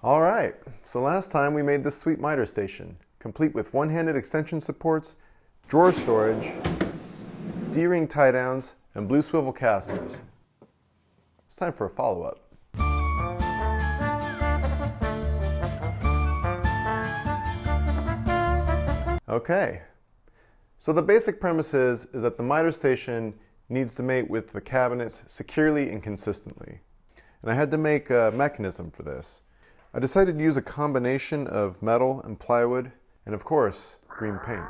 All right, so last time we made this sweet miter station, complete with one-handed extension supports, drawer storage, D-ring tie-downs, and blue swivel casters. It's time for a follow-up. Okay, so the basic premise is that the miter station needs to mate with the cabinets securely and consistently. And I had to make a mechanism for this. I decided to use a combination of metal and plywood, and of course, green paint.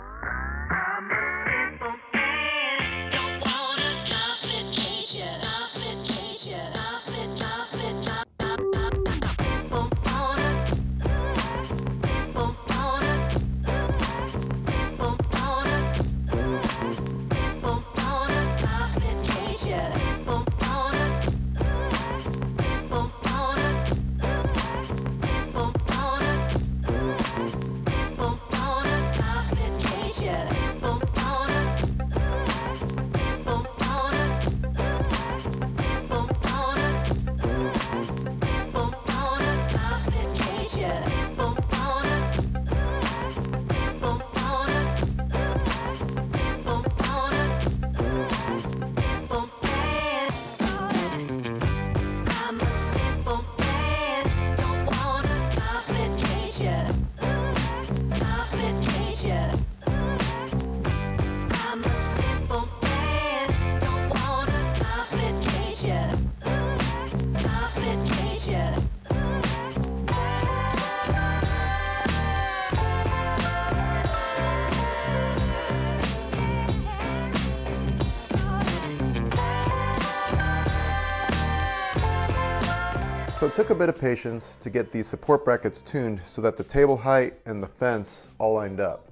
So it took a bit of patience to get these support brackets tuned so that the table height and the fence all lined up.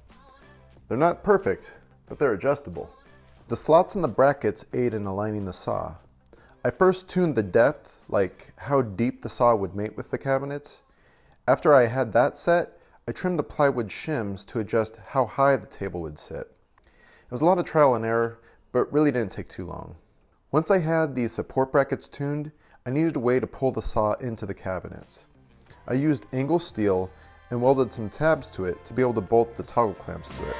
They're not perfect, but they're adjustable. The slots in the brackets aid in aligning the saw. I first tuned the depth, like how deep the saw would mate with the cabinets. After I had that set, I trimmed the plywood shims to adjust how high the table would sit. It was a lot of trial and error, but really didn't take too long. Once I had these support brackets tuned, I needed a way to pull the saw into the cabinets. I used angle steel and welded some tabs to it to be able to bolt the toggle clamps to it.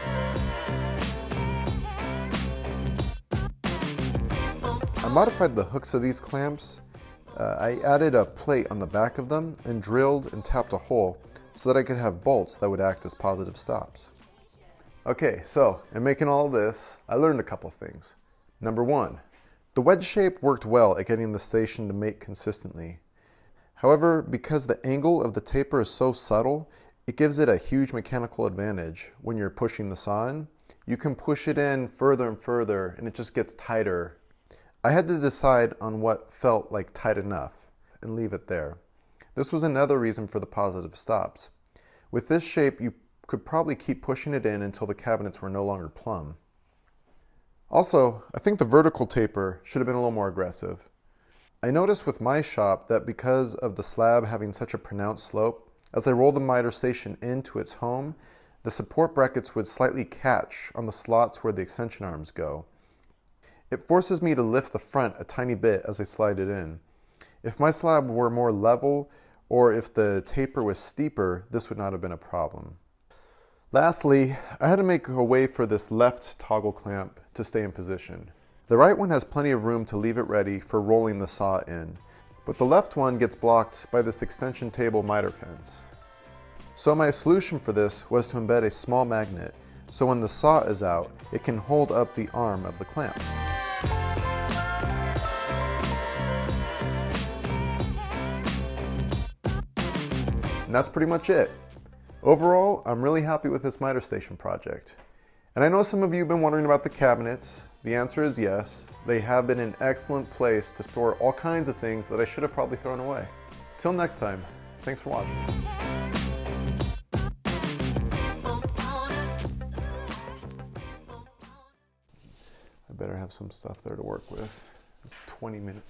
I modified the hooks of these clamps. I added a plate on the back of them and drilled and tapped a hole so that I could have bolts that would act as positive stops. Okay, so in making all of this, I learned a couple things. Number one, the wedge shape worked well at getting the station to mate consistently. However, because the angle of the taper is so subtle, it gives it a huge mechanical advantage when you're pushing the saw in. You can push it in further and further and it just gets tighter. I had to decide on what felt like tight enough and leave it there. This was another reason for the positive stops. With this shape, you could probably keep pushing it in until the cabinets were no longer plumb. Also, I think the vertical taper should have been a little more aggressive. I noticed with my shop that because of the slab having such a pronounced slope, as I rolled the miter station into its home, the support brackets would slightly catch on the slots where the extension arms go. It forces me to lift the front a tiny bit as I slide it in. If my slab were more level, or if the taper was steeper, this would not have been a problem. Lastly, I had to make a way for this left toggle clamp to stay in position. The right one has plenty of room to leave it ready for rolling the saw in, but the left one gets blocked by this extension table miter fence. So my solution for this was to embed a small magnet, so when the saw is out, it can hold up the arm of the clamp. And that's pretty much it. Overall, I'm really happy with this miter station project. And I know some of you have been wondering about the cabinets. The answer is yes. They have been an excellent place to store all kinds of things that I should have probably thrown away. Till next time, thanks for watching. I better have some stuff there to work with. It's 20 minutes.